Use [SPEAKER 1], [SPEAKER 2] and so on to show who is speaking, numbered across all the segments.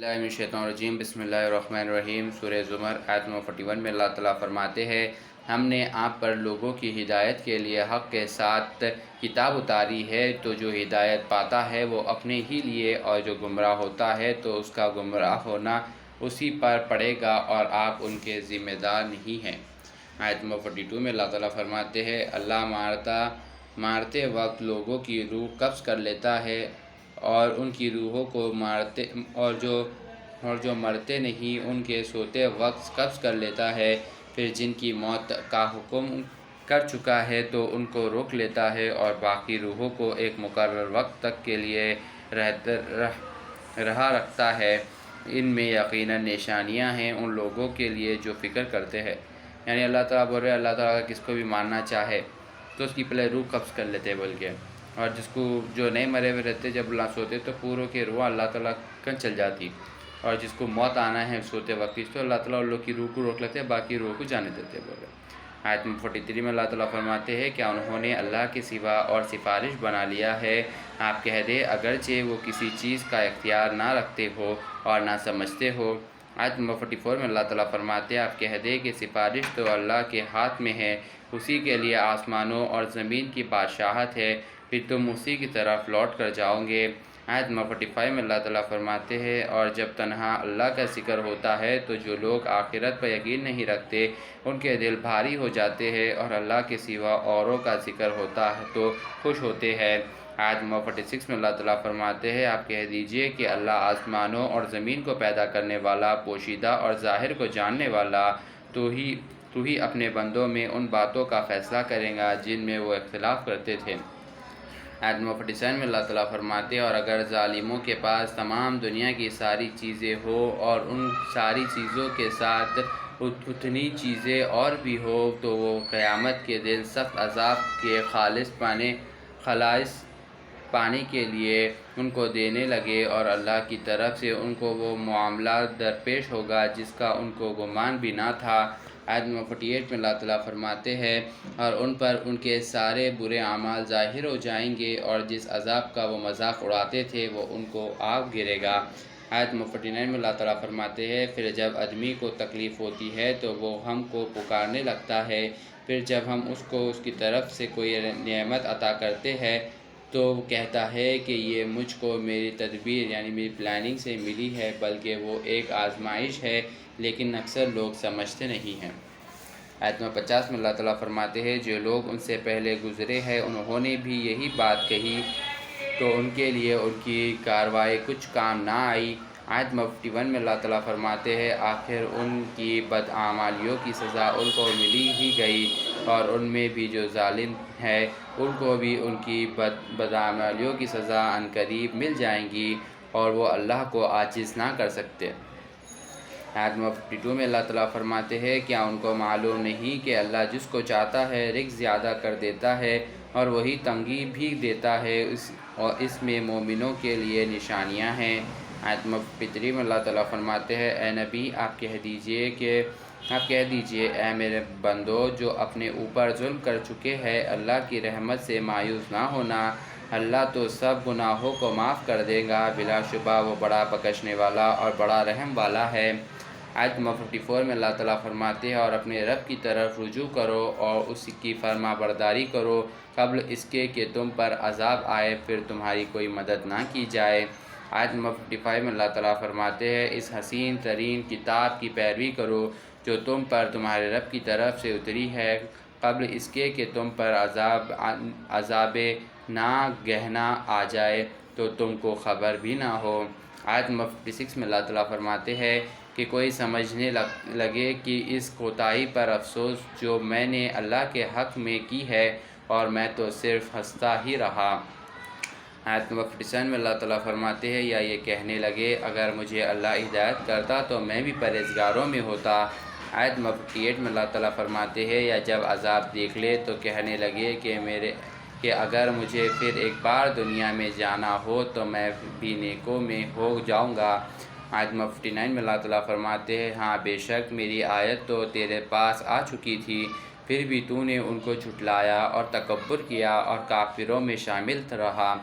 [SPEAKER 1] اللہ من الشیطان الرجیم بسم اللہ الرحمن الرحیم سورہ زمر آیت نمبر 41 میں اللہ تعالیٰ فرماتے ہیں ہم نے آپ پر لوگوں کی ہدایت کے لیے حق کے ساتھ کتاب اتاری ہے تو جو ہدایت پاتا ہے وہ اپنے ہی لیے اور جو گمراہ ہوتا ہے تو اس کا گمراہ ہونا اسی پر پڑے گا اور آپ ان کے ذمہ دار نہیں ہیں۔ آیت نمبر 42 میں اللہ تعالیٰ فرماتے ہیں اللہ مارتے وقت لوگوں کی روح قبض کر لیتا ہے اور ان کی روحوں کو مارتے اور جو مرتے نہیں ان کے سوتے وقت قبض کر لیتا ہے، پھر جن کی موت کا حکم کر چکا ہے تو ان کو روک لیتا ہے اور باقی روحوں کو ایک مقرر وقت تک کے لیے رہا رکھتا ہے۔ ان میں یقیناً نشانیاں ہیں ان لوگوں کے لیے جو فکر کرتے ہیں۔ یعنی اللہ تعالیٰ بول رہے ہیں اللہ تعالیٰ کس کو بھی ماننا چاہے تو اس کی پہلے روح قبض کر لیتے بلکہ، اور جس کو جو نہیں مرے ہوئے رہتے جب اللہ سوتے تو پوروں کے روح اللہ تعالیٰ کن چل جاتی، اور جس کو موت آنا ہے سوتے وقت تو اللہ تعالیٰ ان لوگ کی روح کو روک لیتے، باقی روح کو جانے دیتے بول رہے۔ آیت نمبر 43 میں اللہ تعالیٰ فرماتے ہیں کیا انہوں نے اللہ کے سوا اور سفارش بنا لیا ہے؟ آپ کہہ دیں اگرچہ وہ کسی چیز کا اختیار نہ رکھتے ہو اور نہ سمجھتے ہو۔ آیت نمبر 44 میں اللہ تعالیٰ فرماتے ہیں آپ کہہ دیں کہ سفارش تو اللہ کے ہاتھ میں ہے، اسی کے لیے آسمانوں اور زمین کی بادشاہت ہے، پھر تم اسی کی طرف لوٹ کر جاؤ گے۔ آیت نمبر 45 میں اللہ تعالیٰ فرماتے ہیں اور جب تنہا اللہ کا ذکر ہوتا ہے تو جو لوگ آخرت پر یقین نہیں رکھتے ان کے دل بھاری ہو جاتے ہیں، اور اللہ کے سوا اوروں کا ذکر ہوتا ہے تو خوش ہوتے ہیں۔ آیت نمبر 46 میں اللہ تعالیٰ فرماتے ہیں آپ کہہ دیجئے کہ اللہ آسمانوں اور زمین کو پیدا کرنے والا، پوشیدہ اور ظاہر کو جاننے والا، تو ہی اپنے بندوں میں ان باتوں کا فیصلہ کرے گا جن میں وہ اختلاف کرتے تھے۔ آیت نمبر 47 میں اللہ تعالیٰ فرماتے ہیں اور اگر ظالموں کے پاس تمام دنیا کی ساری چیزیں ہو اور ان ساری چیزوں کے ساتھ اتنی چیزیں اور بھی ہو تو وہ قیامت کے دن سخت عذاب کے خالص پانے کے لیے ان کو دینے لگے اور اللہ کی طرف سے ان کو وہ معاملہ درپیش ہوگا جس کا ان کو گمان بھی نہ تھا۔ آیت نمبر 48 میں اللہ تعالیٰ فرماتے ہیں اور ان پر ان کے سارے برے اعمال ظاہر ہو جائیں گے اور جس عذاب کا وہ مذاق اڑاتے تھے وہ ان کو آ گرے گا۔ آیت نمبر 49 میں اللہ تعالیٰ فرماتے ہیں پھر جب آدمی کو تکلیف ہوتی ہے تو وہ ہم کو پکارنے لگتا ہے، پھر جب ہم اس کو اس کی طرف سے کوئی نعمت عطا کرتے ہیں تو وہ کہتا ہے کہ یہ مجھ کو میری تدبیر یعنی میری پلاننگ سے ملی ہے، بلکہ وہ ایک آزمائش ہے لیکن اکثر لوگ سمجھتے نہیں ہیں۔ آیت نمبر 50 میں اللہ تعالیٰ فرماتے ہیں جو لوگ ان سے پہلے گزرے ہیں انہوں نے بھی یہی بات کہی تو ان کے لیے ان کی کارروائی کچھ کام نہ آئی۔ آیت نمبر 51 میں اللہ تعالیٰ فرماتے ہیں آخر ان کی بدعمالیوں کی سزا ان کو ملی ہی گئی، اور ان میں بھی جو ظالم ہے ان کو بھی ان کی بدعمالیوں کی سزا عنقریب مل جائیں گی اور وہ اللہ کو عاجز نہ کر سکتے۔ آیت نمبر 52 میں اللہ تعالیٰ فرماتے ہیں کیا ان کو معلوم نہیں کہ اللہ جس کو چاہتا ہے رزق زیادہ کر دیتا ہے اور وہی تنگی بھی دیتا ہے، اور اس میں مومنوں کے لیے نشانیاں ہیں۔ آیت نمبر 53 میں اللہ تعالیٰ فرماتے ہیں اے نبی آپ کہہ دیجئے اے میرے بندو جو اپنے اوپر ظلم کر چکے ہیں اللہ کی رحمت سے مایوس نہ ہونا، اللہ تو سب گناہوں کو معاف کر دے گا، بلا شبہ وہ بڑا بخشنے والا اور بڑا رحم والا ہے۔ آیت نمبر 54 میں اللہ تعالیٰ فرماتے ہیں اور اپنے رب کی طرف رجوع کرو اور اس کی فرما برداری کرو قبل اس کے کہ تم پر عذاب آئے پھر تمہاری کوئی مدد نہ کی جائے۔ آیت نمبر 55 میں اللہ تعالیٰ فرماتے ہیں اس حسین ترین کتاب کی پیروی کرو جو تم پر تمہارے رب کی طرف سے اتری ہے قبل اس کے کہ تم پر عذاب ناگہاں آ جائے تو تم کو خبر بھی نہ ہو۔ آیت نمبر 56 میں اللہ تعالیٰ فرماتے ہیں کہ کوئی سمجھنے لگے کہ اس کوتاہی پر افسوس جو میں نے اللہ کے حق میں کی ہے اور میں تو صرف ہنستا ہی رہا۔ آیت نمبر 57 میں اللہ تعالیٰ فرماتے ہیں یا یہ کہنے لگے اگر مجھے اللہ ہدایت کرتا تو میں بھی پرہیزگاروں میں ہوتا۔ آیت نمبر 58 میں اللہ تعالیٰ فرماتے ہیں یا جب عذاب دیکھ لے تو کہنے لگے کہ اگر مجھے پھر ایک بار دنیا میں جانا ہو تو میں بھی نیکوں میں ہو جاؤں گا۔ آیت نمبر 59 میں اللہ تعالیٰ فرماتے ہیں ہاں بے شک میری آیت تو تیرے پاس آ چکی تھی پھر بھی تو نے ان کو جھٹلایا اور تکبر کیا اور کافروں میں شامل رہا۔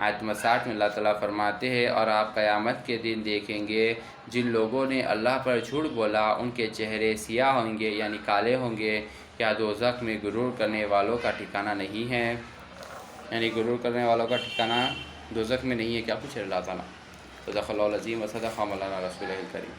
[SPEAKER 1] آیت نمبر 60 میں اللہ تعالیٰ فرماتے ہیں اور آپ قیامت کے دن دیکھیں گے جن لوگوں نے اللہ پر جھوٹ بولا ان کے چہرے سیاہ ہوں گے یعنی کالے ہوں گے، کیا دوزخ میں غرور کرنے والوں کا ٹھکانہ نہیں ہے؟ یعنی غرور کرنے والوں کا ٹھکانہ دوزخ میں نہیں ہے، کیا پوچھ رہے اللہ تعالیٰ؟ صدق اللہ العظیم و صدق مولانا رسول الکریم۔